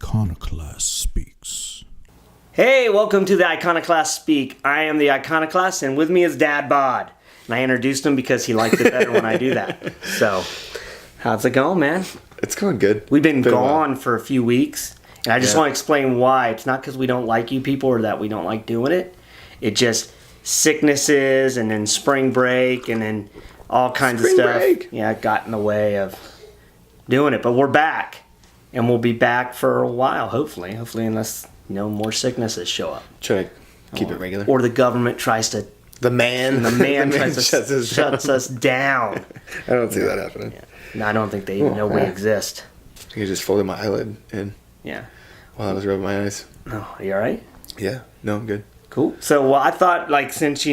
Iconoclast Speaks. Hey, welcome to the Iconoclast Speak. I am the Iconoclast, and with me is Dad Bod. And I introduced him because he liked it better when I do that. So, how's it going, man? It's going good. We've been gone for a few weeks, and I just want to explain why. It's not because we don't like you people or that we don't like doing it. It just sicknesses, and then spring break, and then all kinds of stuff. Break. Yeah, it got in the way of doing it. But we're back, and we'll be back for a while, hopefully. Hopefully, unless more sicknesses show up. Try to keep it regular. Or the government tries to. The man tries to shuts us down. I don't see that happening. Yeah. No, I don't think they even know we exist. You just folded my eyelid in Yeah. while I was rubbing my eyes. Oh, are you all right? Yeah. No, I'm good. Cool. So, I thought, since,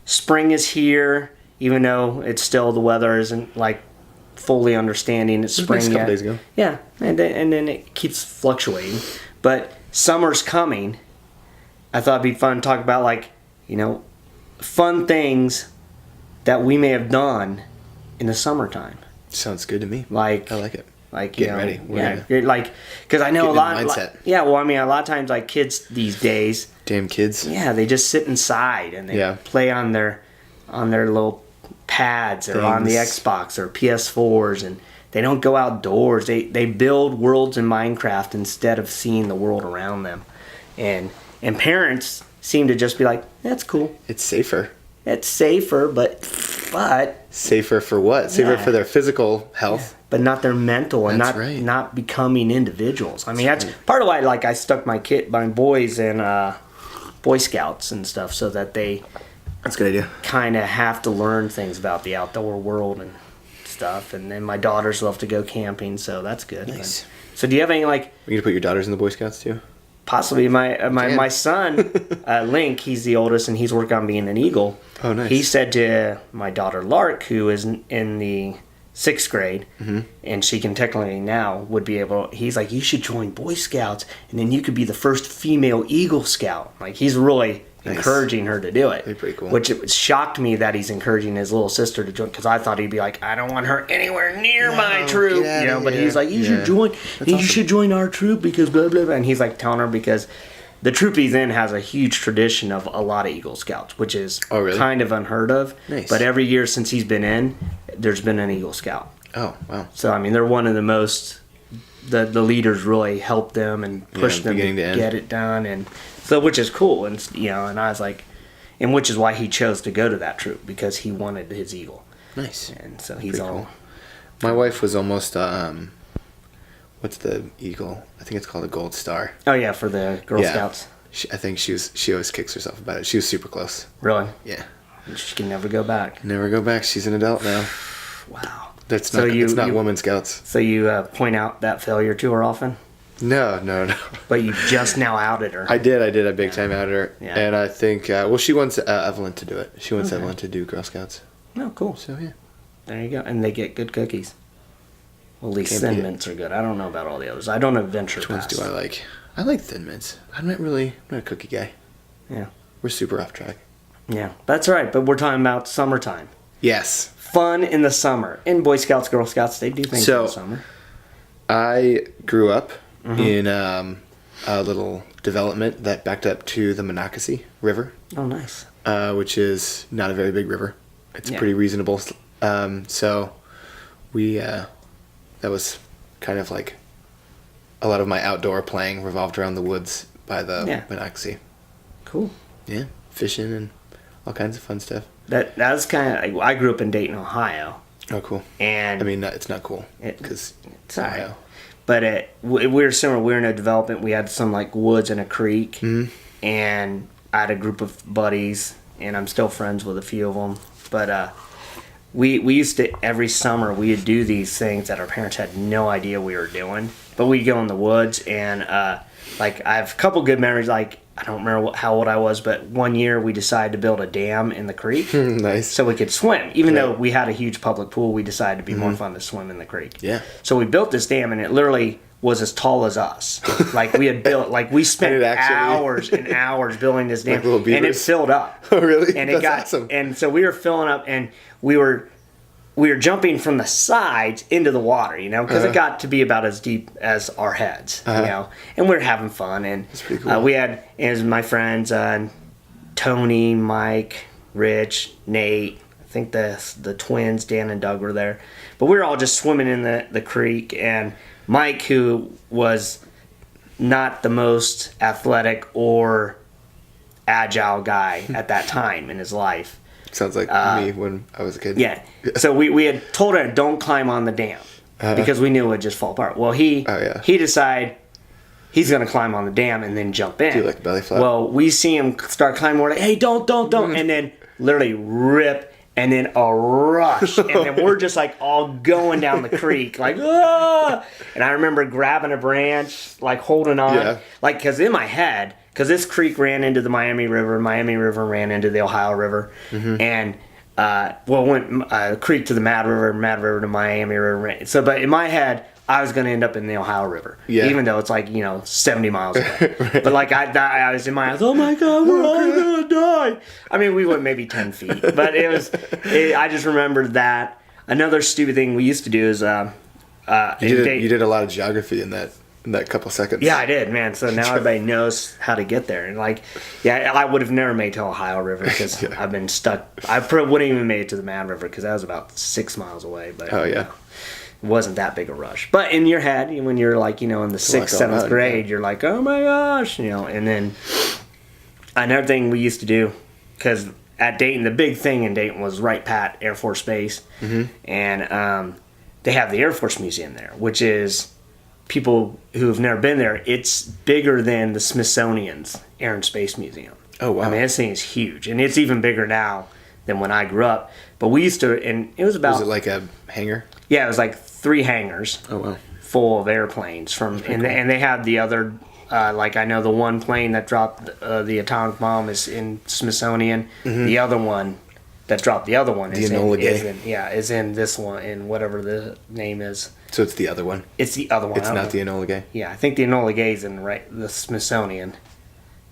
spring is here, even though it's still, the weather isn't, fully understanding it's spring It was a couple yet. days ago. Yeah. And then it keeps fluctuating. But summer's coming. I thought it'd be fun to talk about, fun things that we may have done in the summertime. Sounds good to me. I like it. Getting ready. Because I know Getting a lot. in the mindset. A lot of times, kids these days, Damn kids. they just sit inside and they play on their little pads or on the Xbox or PS4s, and they don't go outdoors. They build worlds in Minecraft instead of seeing the world around them, and parents seem to just be like, that's cool. It's safer. It's safer, but Safer for what? Safer for their physical health. but not their mental and That's not becoming individuals. I mean, that's part of why I stuck my boys in Boy Scouts and stuff, so that they That's a good idea. kind of have to learn things about the outdoor world and stuff. And then my daughters love to go camping, so that's good. Nice. So do you have any Are you gonna put your daughters in the Boy Scouts too? possibly my son Link? He's the oldest, and he's working on being an Eagle. Oh, nice. He said to my daughter Lark, who is in the 6th grade, and she can technically now would be able. He's like, you should join Boy Scouts, and then you could be the first female Eagle Scout. He's really encouraging her to do it. That'd be pretty cool. Which it shocked me that he's encouraging his little sister to join, because I thought he'd be like, I don't want her anywhere near my troop, get outta But here. he's like, you should join. You awesome. should join our troop because blah blah blah. And he's telling her because the troop he's in has a huge tradition of a lot of Eagle Scouts, which is kind of unheard of. Nice. But every year since he's been in, there's been an Eagle Scout. Oh, wow. So they're one of the most. The leaders really help them and push them to beginning to end. get it done, and so which is cool. And and I was like, and which is why he chose to go to that troop, because he wanted his Eagle. Nice. And so he's Pretty all. cool. My wife was almost what's the Eagle? I think it's called a Gold Star. Oh yeah, for the Girl Scouts. I think she always kicks herself about it. She was super close. Really? Yeah. She can never go back. Never go back. She's an adult now. Wow. It's not Woman Scouts. So you point out that failure to her often? No. But you just now outed her. I did. I big time outed her. Yeah. And I think, she wants Evelyn to do it. She wants Evelyn to do Girl Scouts. Oh, cool. So, yeah. There you go. And they get good cookies. Well, at least Can't Thin beat it. Mints are good. I don't know about all the others. I don't adventure Which ones past. do I like? I like Thin Mints. I'm not a cookie guy. Yeah. We're super off track. Yeah, that's right. But we're talking about summertime. Yes. Fun in the summer. In Boy Scouts, Girl Scouts, they do things in the summer. I grew up in a little development that backed up to the Monocacy River, Oh, nice. which is not a very big river. It's Yeah. pretty reasonable. So we that was kind of like a lot of my outdoor playing revolved around the woods by the Monocacy. Cool. Yeah, fishing and all kinds of fun stuff. That was kind of. I grew up in Dayton, Ohio, Oh, cool. and I mean, it's not cool It- because it's all right. But we were similar. We were in a development. We had some woods and a creek, and I had a group of buddies, and I'm still friends with a few of them. But we used to, every summer we'd do these things that our parents had no idea we were doing. But we'd go in the woods, and I have a couple good memories. I don't remember how old I was, but one year we decided to build a dam in the creek. Nice. So we could swim. Even though we had a huge public pool, we decided it'd be more fun to swim in the creek. Yeah. So we built this dam, and it literally was as tall as us. We had built, we spent And it actually- hours and hours building this dam, little and it beavers? filled up. Oh, really? And it That's got awesome. And so we were filling up, and we we were jumping from the sides into the water, because it got to be about as deep as our heads, and we were having fun. And that's pretty cool. we had, as my friends, Tony, Mike, Rich, Nate, I think the twins, Dan and Doug, were there. But we were all just swimming in the creek, and Mike, who was not the most athletic or agile guy at that time in his life. Sounds like me when I was a kid. Yeah. So we had told her, don't climb on the dam, because we knew it would just fall apart. Well, he decided he's going to climb on the dam and then jump in. Do like belly flop. Well, we see him start climbing. We're like, hey, don't. And then literally rip, and then a rush. And then we're just like all going down the creek, like, ah! And I remember grabbing a branch, like holding on. Yeah. Like, because in my head, because this creek ran into the Miami River ran into the Ohio River, and went creek to the Mad River to Miami River. So, but in my head, I was going to end up in the Ohio River, even though it's like 70 miles away. Right. But like I was in my house, oh my God, we're all going to die. I mean, we went maybe 10 feet, but I just remembered that. Another stupid thing we used to do is you did a lot of geography in that couple seconds. Yeah, I did, man. So now everybody knows how to get there. And I would have never made it to Ohio River because I've been stuck. I wouldn't even made it to the Mad River because that was about 6 miles away. But it wasn't that big a rush. But in your head, when you're in the 6th, 7th grade, you're like, oh my gosh, And then another thing we used to do, because at Dayton, the big thing in Dayton was Wright Pat Air Force Base, and they have the Air Force Museum there, which is, people who have never been there, it's bigger than the Smithsonian's Air and Space Museum. Oh, wow. I mean, this thing is huge. And it's even bigger now than when I grew up. But we used to, and it was about... Was it like a hangar? Yeah, it was like 3 hangars. Oh, wow. Full of airplanes. And they had the other, I know the one plane that dropped the atomic bomb is in Smithsonian. The other one that dropped the other one is in this one, in whatever the name is. So it's the other one? It's the other one. It's not the Enola Gay? Yeah, I think the Enola Gay is in the Smithsonian.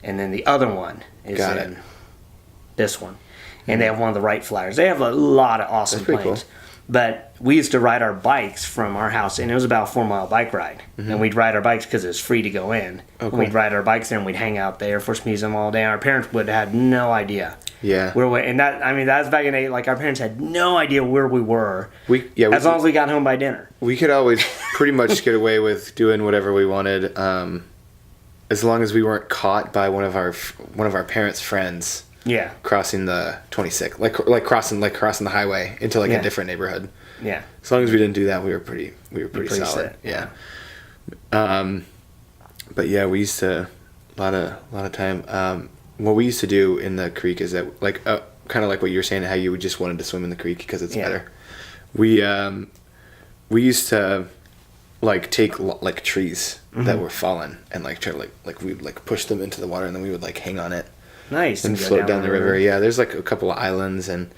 And then the other one is in this one. And they have one of the Wright flyers. They have a lot of awesome planes. Cool. But we used to ride our bikes from our house, and it was about a 4-mile bike ride. And we'd ride our bikes because it was free to go in. Oh, cool. We'd ride our bikes there, and we'd hang out at the Air Force Museum all day. Our parents would have had no idea. Yeah. And that was back in the day. Like, our parents had no idea where we were. As long as we got home by dinner. We could always pretty much get away with doing whatever we wanted, as long as we weren't caught by one of our parents' friends. Yeah. Crossing the 26, like crossing the highway into a different neighborhood. Yeah. As long as we didn't do that, we were pretty solid. Set. Yeah. But yeah, we used to a lot of time. What we used to do in the creek is that kind of like what you were saying, how you just wanted to swim in the creek because it's better. We used to take trees that were fallen and try to we'd push them into the water, and then we would hang on it. Nice. And float down the river. Yeah, there's a couple of islands, and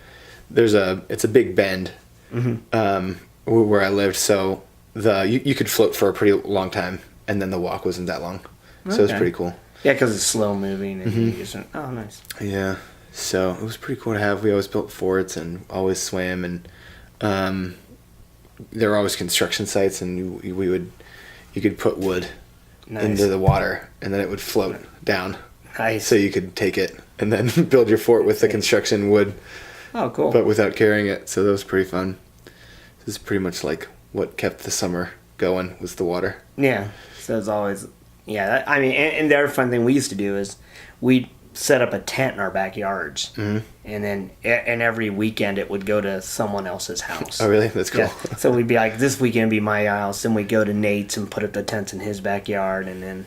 it's a big bend where I lived, so you could float for a pretty long time, and then the walk wasn't that long. So it was pretty cool. Yeah, because it's slow moving. And oh, nice. Yeah, so it was pretty cool to have. We always built forts and always swam, and there were always construction sites, and you could put wood into the water, and then it would float down. Nice. So you could take it and then build your fort with the construction wood. Oh, cool. But without carrying it. So that was pretty fun. This is pretty much what kept the summer going was the water. Yeah. So it's always... Yeah, and the other fun thing we used to do is we'd set up a tent in our backyards. And then every weekend it would go to someone else's house. Oh, really? That's cool. Yeah. So we'd be like, this weekend be my house. Then we'd go to Nate's and put up the tents in his backyard. And then...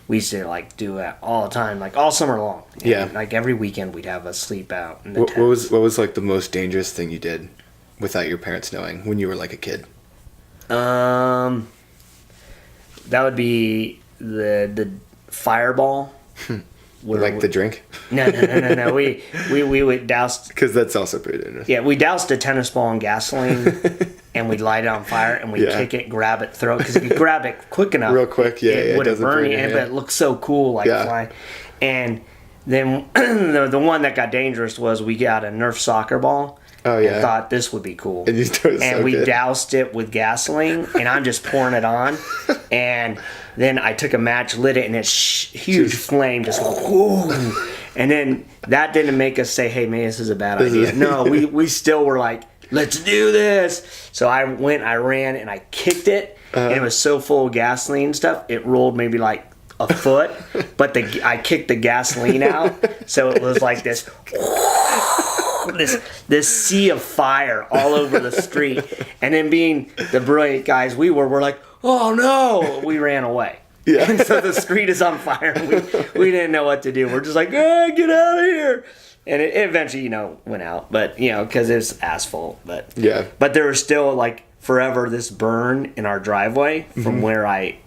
We used to do that all the time, all summer long. And, every weekend we'd have a sleep out. In the what was the most dangerous thing you did without your parents knowing when you were a kid? That would be the fireball. The drink? No. We would douse. Because that's also pretty dangerous. Yeah, we doused a tennis ball in gasoline. And we'd light it on fire, and we'd kick it, grab it, throw it. Because if you grab it quick enough, real quick, it wouldn't burn you. But it looked so cool, flying. And then the one that got dangerous was we got a Nerf soccer ball, Oh, yeah. And thought this would be cool. And you started and so we good. doused it with gasoline, and I'm just pouring it on. And then I took a match, lit it, and this huge flame just whoo. And then that didn't make us say, hey, man, this is a bad idea. No, we still were like, let's do this. So I ran, and I kicked it. And it was so full of gasoline and stuff, it rolled maybe like a foot. But I kicked the gasoline out. So it was like this sea of fire all over the street. And then being the brilliant guys we're like, oh no, we ran away. Yeah. And so the street is on fire. We didn't know what to do. We're just like, get out of here. And it eventually, went out. But, because it was asphalt. But Yeah. But there was still like forever this burn in our driveway from where I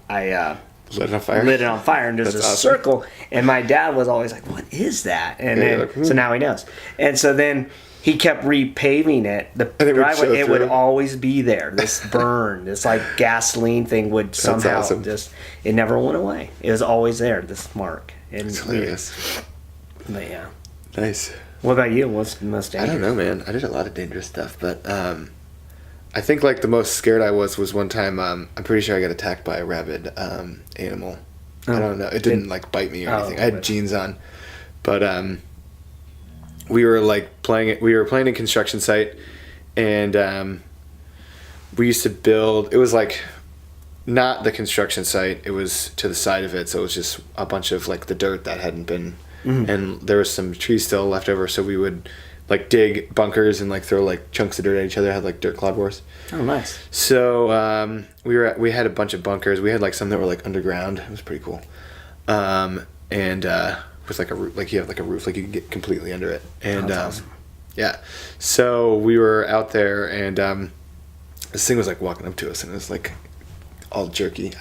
Lit it on fire. lit it on fire, and there's That's a awesome. circle, and my dad was always like, what is that? And Yeah, then like, so now he knows. And so then he kept repaving it, the it would driveway. show It would through. always be there, this burn, this like gasoline thing would somehow awesome. it never went away. It was always there, this mark. And It's hilarious. but yeah, Nice. what about you? What's the most I dangerous? don't know, man. I did a lot of dangerous stuff, but I think like the most scared I was one time. I'm pretty sure I got attacked by a rabid animal. I don't know. It didn't like bite me or anything. I had but- jeans on, but we were like playing. We were playing a construction site, and we used to build. It was like not the construction site. It was to the side of it, so it was just a bunch of like the dirt that hadn't been, and there was some trees still left over. So we would like dig bunkers and like throw like chunks of dirt at each other. Had like dirt clod wars. Oh, nice. So we had a bunch of bunkers. We had like some that were like underground. It was pretty cool. And with like a roof, like you have like a roof, like you can get completely under it. And That's awesome. yeah, so we were out there, and this thing was like walking up to us, and it was like all jerky.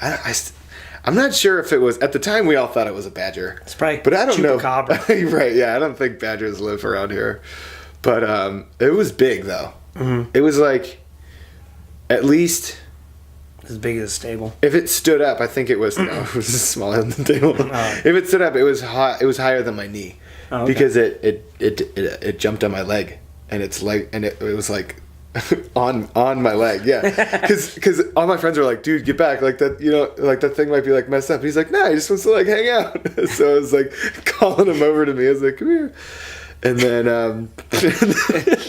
I'm not sure if it was at the time. We all thought it was a badger. It's probably but I don't know. chupacabra. Right? Yeah, I don't think badgers live around here. But it was big though. Mm-hmm. It was like at least. As big as a stable. If it stood up, I think it was it was smaller than the table. If it stood up, it was high. It was higher than my knee, because it jumped on my leg, and its leg, and it was like on my leg. Yeah, because all my friends were like, "Dude, get back!" Like that, like that thing might be like messed up. And he's like, "No, he just wants to like hang out." So I was like calling him over to me. I was like, "Come here." And then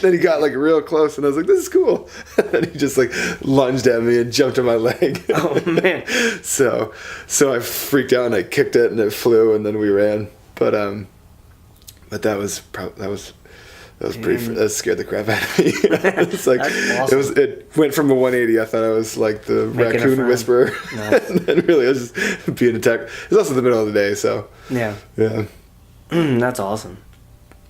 then he got like real close, and I was like, "This is cool." And then he just like lunged at me and jumped on my leg. Oh man! So I freaked out and I kicked it and it flew, and then we ran. But that was pretty. That scared the crap out of me. It's like That's awesome. It went from a 180. I thought I was like the Making a raccoon friend. whisperer, Nice. and then really I was just being attacked. It was also the middle of the day, so Yeah. yeah. That's awesome.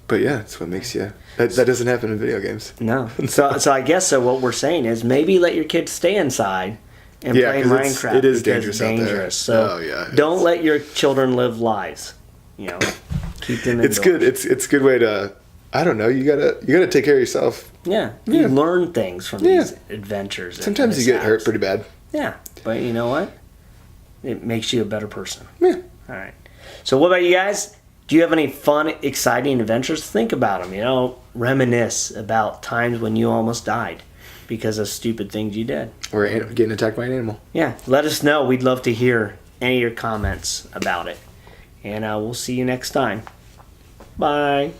But yeah, it's what makes you. That doesn't happen in video games. No. So I guess what we're saying is maybe let your kids stay inside and Yeah, play 'cause Minecraft. it is because dangerous out there. dangerous. So Oh, yeah, don't let your children live lies. Keep them indoors. It's good. It's a good way to. I don't know. You gotta take care of yourself. Yeah. You learn things from these adventures. and Sometimes you get hurt mishaps. pretty bad. Yeah. But you know what? It makes you a better person. Yeah. All right. So what about you guys? Do you have any fun, exciting adventures? Think about them. Reminisce about times when you almost died because of stupid things you did. Or getting attacked by an animal. Yeah, let us know. We'd love to hear any of your comments about it. And we'll see you next time. Bye.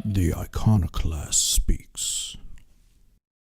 The Iconoclast speaks.